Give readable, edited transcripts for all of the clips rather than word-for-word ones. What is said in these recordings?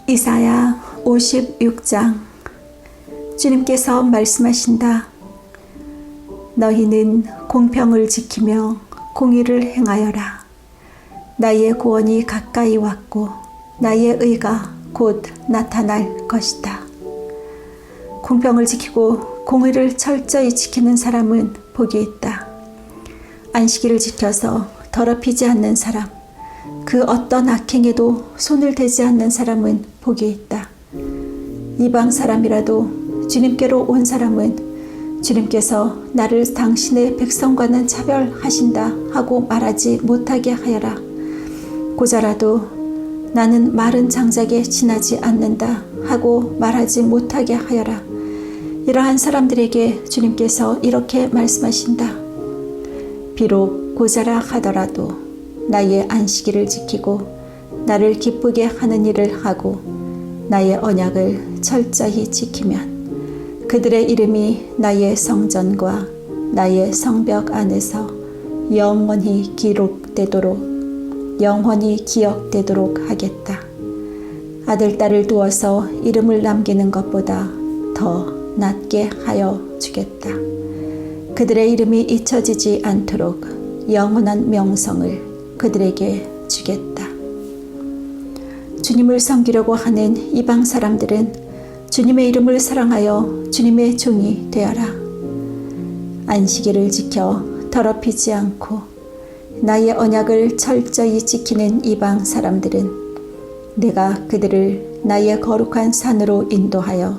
이사야 56장. 주님께서 말씀하신다. 너희는 공평을 지키며 공의를 행하여라. 나의 구원이 가까이 왔고 나의 의가 곧 나타날 것이다. 공평을 지키고 공의를 철저히 지키는 사람은 복이 있다. 안식일을 지켜서 더럽히지 않는 사람, 그 어떤 악행에도 손을 대지 않는 사람은 복이 있다. 이방 사람이라도 주님께로 온 사람은 주님께서 나를 당신의 백성과는 차별하신다 하고 말하지 못하게 하여라. 고자라도 나는 마른 장작에 지나지 않는다 하고 말하지 못하게 하여라. 이러한 사람들에게 주님께서 이렇게 말씀하신다. 비록 고자라 하더라도 나의 안식일을 지키고 나를 기쁘게 하는 일을 하고 나의 언약을 철저히 지키면 그들의 이름이 나의 성전과 나의 성벽 안에서 영원히 기록되도록 영원히 기억되도록 하겠다. 아들, 딸을 두어서 이름을 남기는 것보다 더 낫게 하여 주겠다. 그들의 이름이 잊혀지지 않도록 영원한 명성을 그들에게 주겠다. 주님을 섬기려고 하는 이방 사람들은 주님의 이름을 사랑하여 주님의 종이 되어라. 안식일을 지켜 더럽히지 않고 나의 언약을 철저히 지키는 이방 사람들은 내가 그들을 나의 거룩한 산으로 인도하여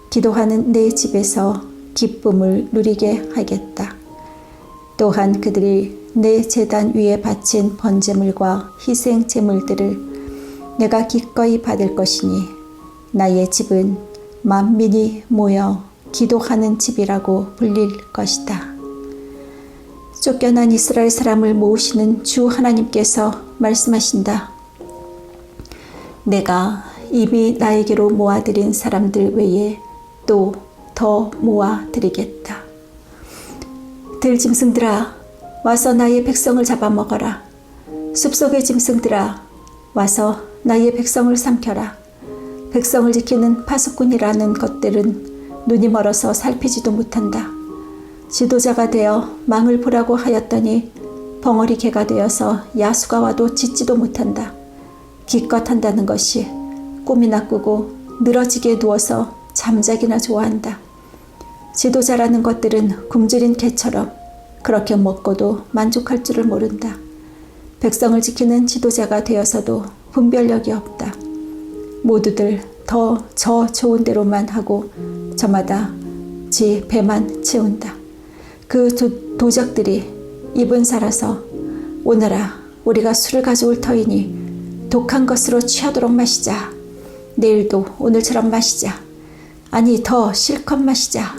기도하는 내 집에서 기쁨을 누리게 하겠다. 또한 그들이 내 제단 위에 바친 번제물과 희생 제물들을 내가 기꺼이 받을 것이니 나의 집은 만민이 모여 기도하는 집이라고 불릴 것이다. 쫓겨난 이스라엘 사람을 모으시는 주 하나님께서 말씀하신다. 내가 이미 나에게로 모아들인 사람들 외에 또 더 모아드리겠다. 들짐승들아, 와서 나의 백성을 잡아먹어라. 숲속의 짐승들아, 와서 나의 백성을 삼켜라. 백성을 지키는 파수꾼이라는 것들은 눈이 멀어서 살피지도 못한다. 지도자가 되어 망을 보라고 하였더니 벙어리 개가 되어서 야수가 와도 짖지도 못한다. 기껏 한다는 것이 꿈이나 꾸고 늘어지게 누워서 잠자기나 좋아한다. 지도자라는 것들은 굶주린 개처럼 그렇게 먹고도 만족할 줄을 모른다. 백성을 지키는 지도자가 되어서도 분별력이 없다. 모두들 더 저 좋은 대로만 하고 저마다 지 배만 채운다. 그 도적들이 입은 살아서 오너라, 우리가 술을 가져올 터이니 독한 것으로 취하도록 마시자. 내일도 오늘처럼 마시자. 아니, 더 실컷 마시자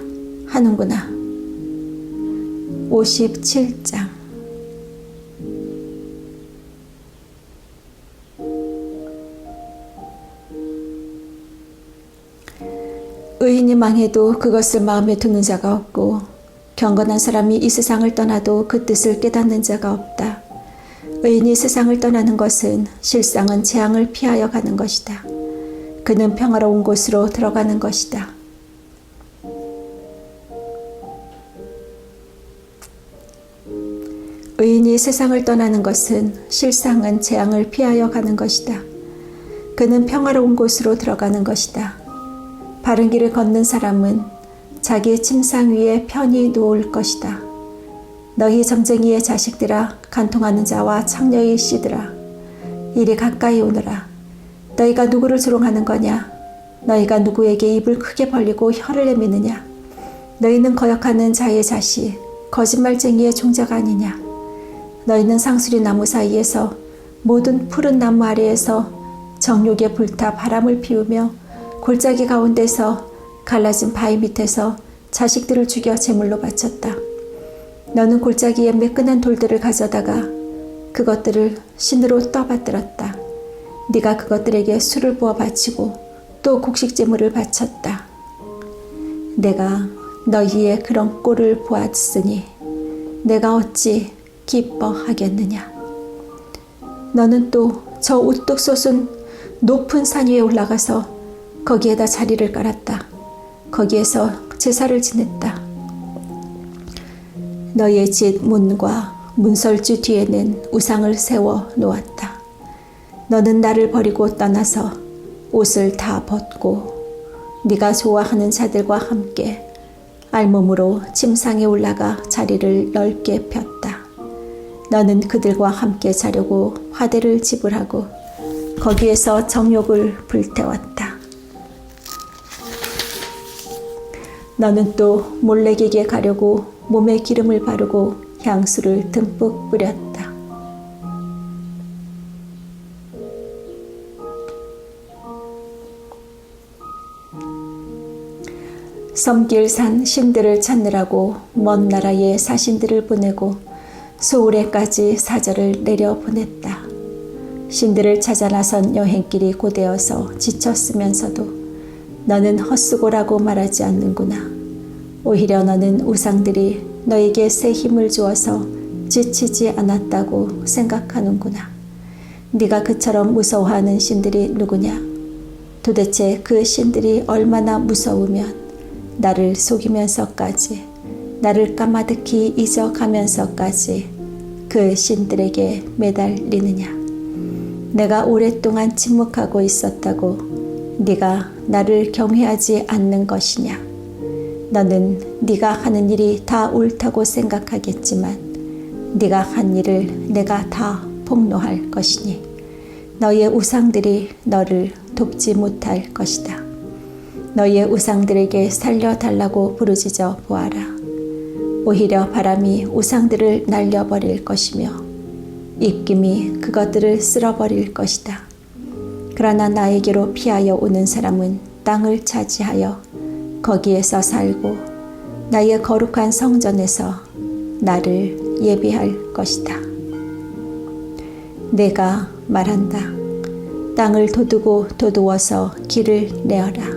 하는구나. 57장. 의인이 망해도 그것을 마음에 두는 자가 없고 경건한 사람이 이 세상을 떠나도 그 뜻을 깨닫는 자가 없다. 의인이 세상을 떠나는 것은 실상은 재앙을 피하여 가는 것이다. 그는 평화로운 곳으로 들어가는 것이다. 의인이 세상을 떠나는 것은 실상은 재앙을 피하여 가는 것이다. 그는 평화로운 곳으로 들어가는 것이다. 바른 길을 걷는 사람은 자기 침상 위에 편히 누울 것이다. 너희 점쟁이의 자식들아, 간통하는 자와 창녀의 씨들아, 이리 가까이 오너라. 너희가 누구를 조롱하는 거냐? 너희가 누구에게 입을 크게 벌리고 혀를 내미느냐? 너희는 거역하는 자의 자식, 거짓말쟁이의 종자가 아니냐? 너희는 상수리 나무 사이에서 모든 푸른 나무 아래에서 정욕에 불타 바람을 피우며 골짜기 가운데서 갈라진 바위 밑에서 자식들을 죽여 제물로 바쳤다. 너는 골짜기에 매끈한 돌들을 가져다가 그것들을 신으로 떠받들었다. 네가 그것들에게 술을 부어 바치고 또 곡식 제물을 바쳤다. 내가 너희의 그런 꼴을 보았으니 내가 어찌 기뻐하겠느냐. 너는 또 저 우뚝 솟은 높은 산 위에 올라가서 거기에다 자리를 깔았다. 거기에서 제사를 지냈다. 너의 집 문과 문설주 뒤에는 우상을 세워 놓았다. 너는 나를 버리고 떠나서 옷을 다 벗고 네가 좋아하는 자들과 함께 알몸으로 침상에 올라가 자리를 넓게 폈다. 너는 그들과 함께 자려고 화대를 지불하고 거기에서 정욕을 불태웠다. 너는 또 몰래기게 가려고 몸에 기름을 바르고 향수를 듬뿍 뿌렸다. 섬길 산 신들을 찾느라고 먼 나라의 사신들을 보내고 소울에까지 사절을 내려보냈다. 신들을 찾아 나선 여행길이 고되어서 지쳤으면서도 너는 헛수고라고 말하지 않는구나. 오히려 너는 우상들이 너에게 새 힘을 주어서 지치지 않았다고 생각하는구나. 네가 그처럼 무서워하는 신들이 누구냐? 도대체 그 신들이 얼마나 무서우면 나를 속이면서까지, 나를 까마득히 잊어가면서까지 그 신들에게 매달리느냐? 내가 오랫동안 침묵하고 있었다고 네가 나를 경외하지 않는 것이냐? 너는 네가 하는 일이 다 옳다고 생각하겠지만 네가 한 일을 내가 다 폭로할 것이니 너의 우상들이 너를 돕지 못할 것이다. 너의 우상들에게 살려달라고 부르짖어 보아라. 오히려 바람이 우상들을 날려버릴 것이며 입김이 그것들을 쓸어버릴 것이다. 그러나 나에게로 피하여 오는 사람은 땅을 차지하여 거기에서 살고 나의 거룩한 성전에서 나를 예비할 것이다. 내가 말한다. 땅을 도두고 도두어서 길을 내어라.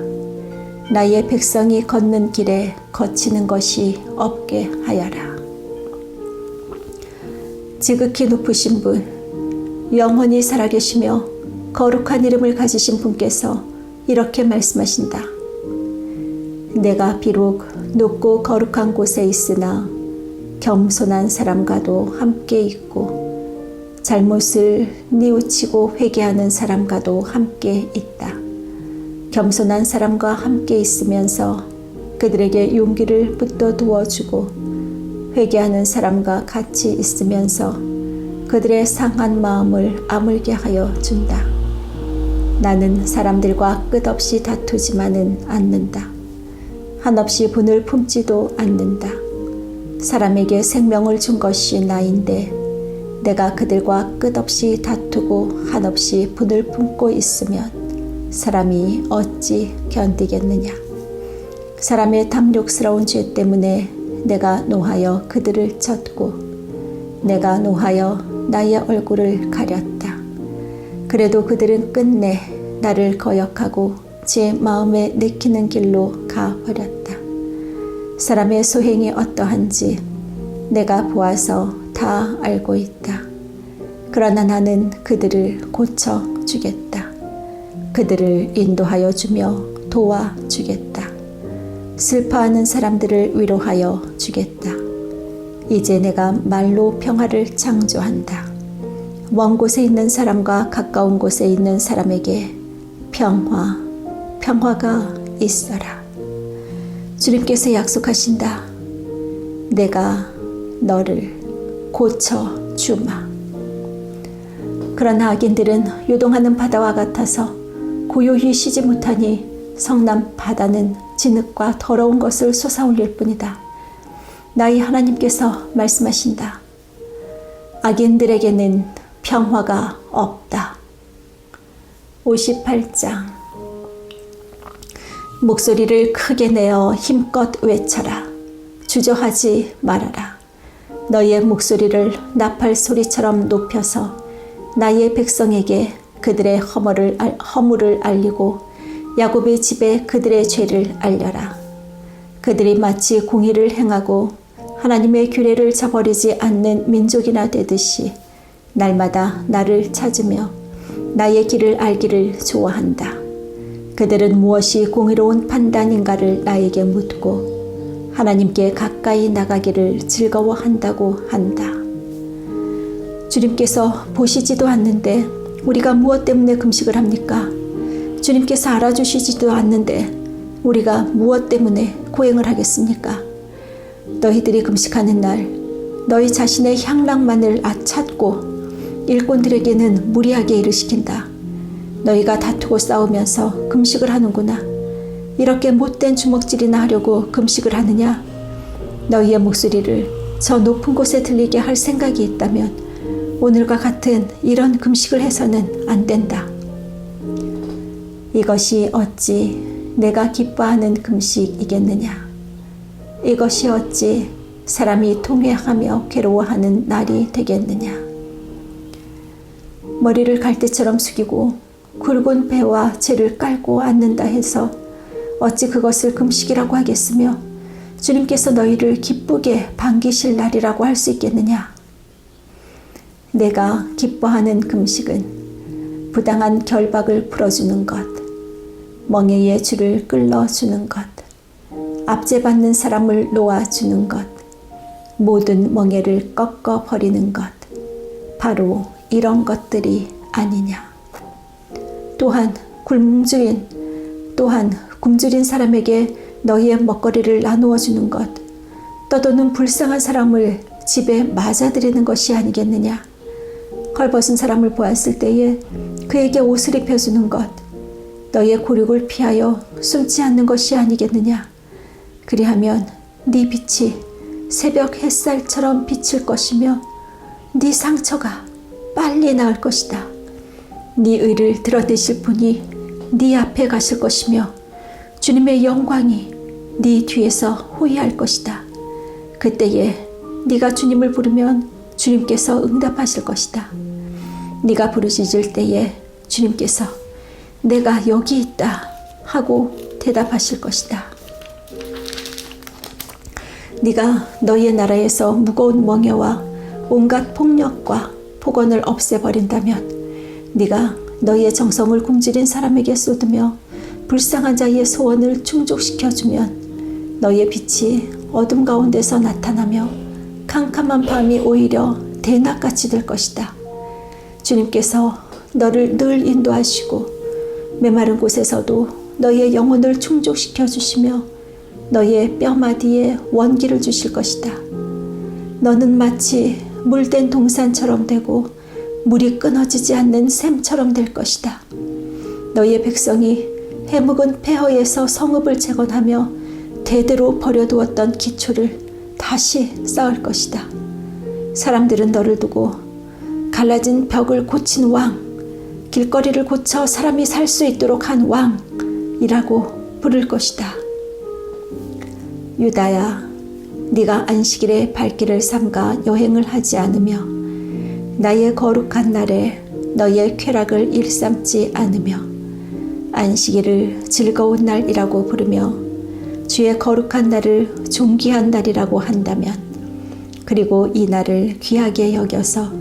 나의 백성이 걷는 길에 거치는 것이 없게 하여라. 지극히 높으신 분, 영원히 살아계시며 거룩한 이름을 가지신 분께서 이렇게 말씀하신다. 내가 비록 높고 거룩한 곳에 있으나 겸손한 사람과도 함께 있고 잘못을 뉘우치고 회개하는 사람과도 함께 있다. 겸손한 사람과 함께 있으면서 그들에게 용기를 붙돋워 주고 회개하는 사람과 같이 있으면서 그들의 상한 마음을 아물게 하여 준다. 나는 사람들과 끝없이 다투지만은 않는다. 한없이 분을 품지도 않는다. 사람에게 생명을 준 것이 나인데 내가 그들과 끝없이 다투고 한없이 분을 품고 있으면 사람이 어찌 견디겠느냐. 사람의 탐욕스러운 죄 때문에 내가 노하여 그들을 쳤고 내가 노하여 나의 얼굴을 가렸다. 그래도 그들은 끝내 나를 거역하고 제 마음에 내키는 길로 가버렸다. 사람의 소행이 어떠한지 내가 보아서 다 알고 있다. 그러나 나는 그들을 고쳐주겠다. 그들을 인도하여 주며 도와주겠다. 슬퍼하는 사람들을 위로하여 주겠다. 이제 내가 말로 평화를 창조한다. 먼 곳에 있는 사람과 가까운 곳에 있는 사람에게 평화가 있어라. 주님께서 약속하신다. 내가 너를 고쳐주마. 그러나 악인들은 요동하는 바다와 같아서 고요히 쉬지 못하니 성남 바다는 진흙과 더러운 것을 솟아올릴 뿐이다. 나의 하나님께서 말씀하신다. 악인들에게는 평화가 없다. 58장. 목소리를 크게 내어 힘껏 외쳐라. 주저하지 말아라. 너의 목소리를 나팔 소리처럼 높여서 나의 백성에게 그들의 허물을 알리고 야곱의 집에 그들의 죄를 알려라. 그들이 마치 공의를 행하고 하나님의 규례를 저버리지 않는 민족이나 되듯이 날마다 나를 찾으며 나의 길을 알기를 좋아한다. 그들은 무엇이 공의로운 판단인가를 나에게 묻고 하나님께 가까이 나가기를 즐거워한다고 한다. 주님께서 보시지도 않는데 우리가 무엇 때문에 금식을 합니까? 주님께서 알아주시지도 않는데 우리가 무엇 때문에 고행을 하겠습니까? 너희들이 금식하는 날 너희 자신의 향락만을 찾고 일꾼들에게는 무리하게 일을 시킨다. 너희가 다투고 싸우면서 금식을 하는구나. 이렇게 못된 주먹질이나 하려고 금식을 하느냐? 너희의 목소리를 저 높은 곳에 들리게 할 생각이 있다면 오늘과 같은 이런 금식을 해서는 안 된다. 이것이 어찌 내가 기뻐하는 금식이겠느냐? 이것이 어찌 사람이 통회하며 괴로워하는 날이 되겠느냐? 머리를 갈대처럼 숙이고 굵은 배와 재를 깔고 앉는다 해서 어찌 그것을 금식이라고 하겠으며 주님께서 너희를 기쁘게 반기실 날이라고 할 수 있겠느냐? 내가 기뻐하는 금식은 부당한 결박을 풀어주는 것, 멍에의 줄을 끌어주는 것, 압제받는 사람을 놓아주는 것, 모든 멍에를 꺾어버리는 것, 바로 이런 것들이 아니냐. 또한 굶주린 사람에게 너희의 먹거리를 나누어 주는 것, 떠도는 불쌍한 사람을 집에 맞아들이는 것이 아니겠느냐. 헐벗은 사람을 보았을 때에 그에게 옷을 입혀주는 것, 너희의 곤욕을 피하여 숨지 않는 것이 아니겠느냐. 그리하면 네 빛이 새벽 햇살처럼 비칠 것이며 네 상처가 빨리 나을 것이다. 네 의를 드러내실 분이 네 앞에 가실 것이며 주님의 영광이 네 뒤에서 호위할 것이다. 그때에 네가 주님을 부르면 주님께서 응답하실 것이다. 네가 부르짖을 때에 주님께서 내가 여기 있다 하고 대답하실 것이다. 네가 너희의 나라에서 무거운 멍에와 온갖 폭력과 폭언을 없애버린다면 네가 너희의 정성을 굶주린 사람에게 쏟으며 불쌍한 자의 소원을 충족시켜주면 너희의 빛이 어둠 가운데서 나타나며 캄캄한 밤이 오히려 대낮같이 될 것이다. 주님께서 너를 늘 인도하시고 메마른 곳에서도 너희의 영혼을 충족시켜 주시며 너희의 뼈마디에 원기를 주실 것이다. 너는 마치 물된 동산처럼 되고 물이 끊어지지 않는 샘처럼 될 것이다. 너희의 백성이 해묵은 폐허에서 성읍을 재건하며 대대로 버려두었던 기초를 다시 쌓을 것이다. 사람들은 너를 두고 갈라진 벽을 고친 왕, 길거리를 고쳐 사람이 살 수 있도록 한 왕이라고 부를 것이다. 유다야, 네가 안식일에 발길을 삼가 여행을 하지 않으며 나의 거룩한 날에 너의 쾌락을 일삼지 않으며 안식일을 즐거운 날이라고 부르며 주의 거룩한 날을 존귀한 날이라고 한다면, 그리고 이 날을 귀하게 여겨서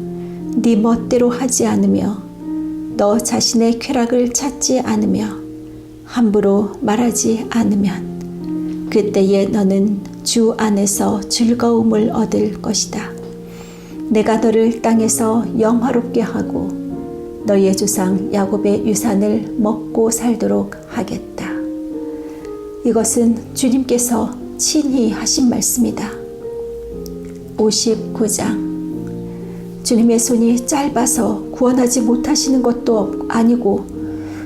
네 멋대로 하지 않으며 너 자신의 쾌락을 찾지 않으며 함부로 말하지 않으면 그때에 너는 주 안에서 즐거움을 얻을 것이다. 내가 너를 땅에서 영화롭게 하고 너희의 조상 야곱의 유산을 먹고 살도록 하겠다. 이것은 주님께서 친히 하신 말씀이다. 59장. 주님의 손이 짧아서 구원하지 못하시는 것도 아니고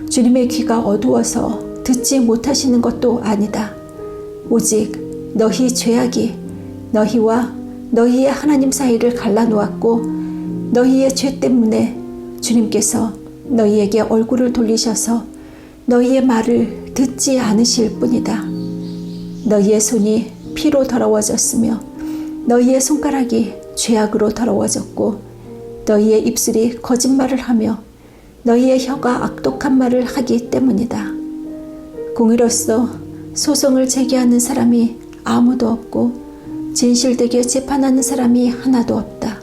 주님의 귀가 어두워서 듣지 못하시는 것도 아니다. 오직 너희 죄악이 너희와 너희의 하나님 사이를 갈라놓았고 너희의 죄 때문에 주님께서 너희에게 얼굴을 돌리셔서 너희의 말을 듣지 않으실 뿐이다. 너희의 손이 피로 더러워졌으며 너희의 손가락이 죄악으로 더러워졌고 너희의 입술이 거짓말을 하며 너희의 혀가 악독한 말을 하기 때문이다. 공의로서 소송을 제기하는 사람이 아무도 없고 진실되게 재판하는 사람이 하나도 없다.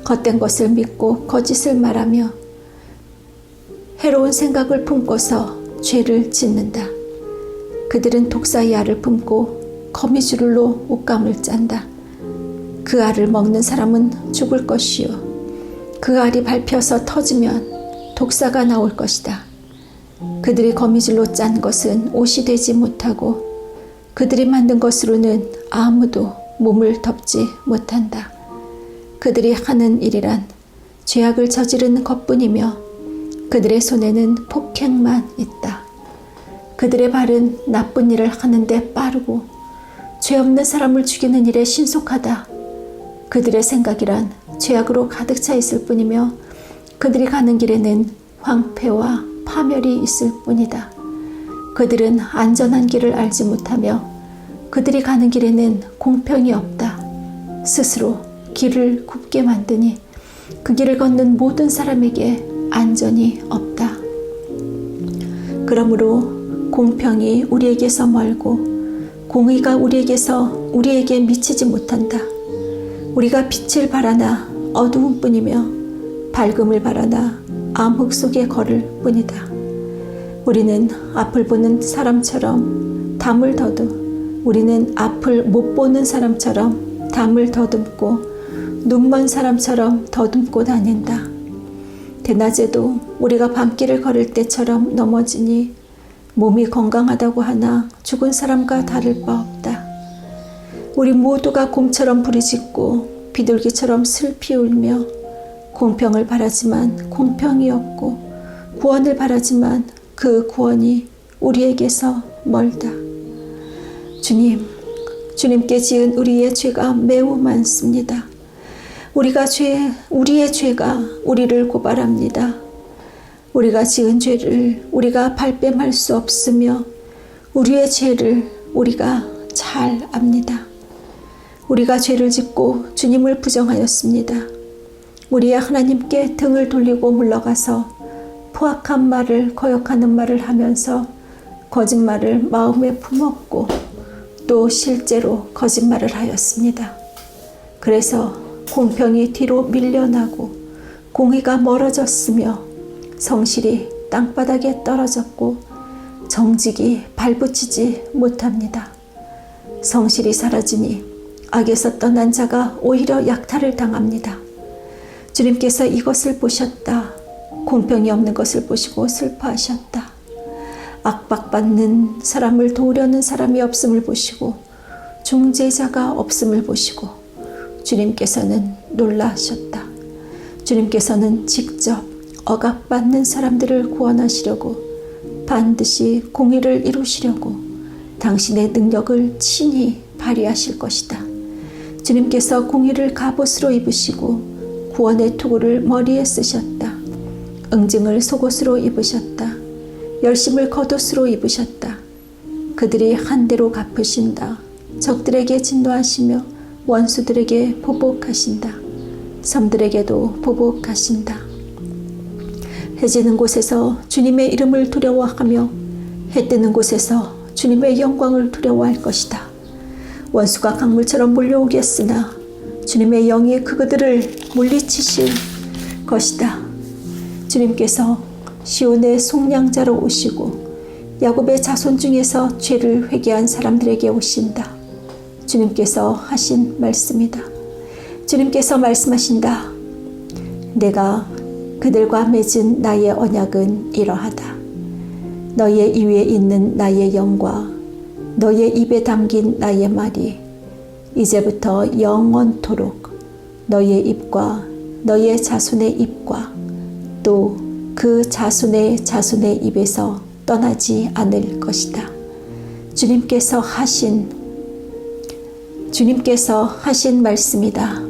헛된 것을 믿고 거짓을 말하며 해로운 생각을 품고서 죄를 짓는다. 그들은 독사의 알을 품고 거미줄로 옷감을 짠다. 그 알을 먹는 사람은 죽을 것이요 그 알이 밟혀서 터지면 독사가 나올 것이다. 그들이 거미줄로 짠 것은 옷이 되지 못하고 그들이 만든 것으로는 아무도 몸을 덮지 못한다. 그들이 하는 일이란 죄악을 저지르는 것뿐이며 그들의 손에는 폭행만 있다. 그들의 발은 나쁜 일을 하는데 빠르고 죄 없는 사람을 죽이는 일에 신속하다. 그들의 생각이란 죄악으로 가득 차 있을 뿐이며 그들이 가는 길에는 황폐와 파멸이 있을 뿐이다. 그들은 안전한 길을 알지 못하며 그들이 가는 길에는 공평이 없다. 스스로 길을 굽게 만드니 그 길을 걷는 모든 사람에게 안전이 없다. 그러므로 공평이 우리에게서 멀고 공의가 우리에게 미치지 못한다. 우리가 빛을 바라나 어두운 뿐이며 밝음을 바라나 암흑 속에 걸을 뿐이다. 우리는 앞을 보는 사람처럼 담을 우리는 앞을 못 보는 사람처럼 담을 더듬고 눈먼 사람처럼 더듬고 다닌다. 대낮에도 우리가 밤길을 걸을 때처럼 넘어지니 몸이 건강하다고 하나 죽은 사람과 다를 바 없다. 우리 모두가 곰처럼 부르짖고 비둘기처럼 슬피 울며 공평을 바라지만 공평이 없고 구원을 바라지만 그 구원이 우리에게서 멀다. 주님께 지은 우리의 죄가 매우 많습니다. 우리의 죄가 우리를 고발합니다. 우리가 지은 죄를 우리가 발뺌할 수 없으며 우리의 죄를 우리가 잘 압니다. 우리가 죄를 짓고 주님을 부정하였습니다. 우리의 하나님께 등을 돌리고 물러가서 포악한 말을 거역하는 말을 하면서 거짓말을 마음에 품었고 또 실제로 거짓말을 하였습니다. 그래서 공평이 뒤로 밀려나고 공의가 멀어졌으며 성실이 땅바닥에 떨어졌고 정직이 발붙이지 못합니다. 성실이 사라지니 악에서 떠난 자가 오히려 약탈을 당합니다. 주님께서 이것을 보셨다. 공평이 없는 것을 보시고 슬퍼하셨다. 압박받는 사람을 도우려는 사람이 없음을 보시고 중재자가 없음을 보시고 주님께서는 놀라셨다. 주님께서는 직접 억압받는 사람들을 구원하시려고 반드시 공의를 이루시려고 당신의 능력을 친히 발휘하실 것이다. 주님께서 공의를 갑옷으로 입으시고 구원의 투구를 머리에 쓰셨다. 응징을 속옷으로 입으셨다. 열심을 겉옷으로 입으셨다. 그들이 한 대로 갚으신다. 적들에게 진노하시며 원수들에게 보복하신다. 섬들에게도 보복하신다. 해지는 곳에서 주님의 이름을 두려워하며 해 뜨는 곳에서 주님의 영광을 두려워할 것이다. 원수가 강물처럼 몰려오겠으나 주님의 영이 그들을 물리치실 것이다. 주님께서 시온의 속량자로 오시고 야곱의 자손 중에서 죄를 회개한 사람들에게 오신다. 주님께서 하신 말씀이다. 주님께서 말씀하신다. 내가 그들과 맺은 나의 언약은 이러하다. 너의 입에 있는 나의 영과 너의 입에 담긴 나의 말이 이제부터 영원토록 너의 입과 너의 자손의 입과 또 그 자손의 입에서 떠나지 않을 것이다. 주님께서 하신 말씀이다.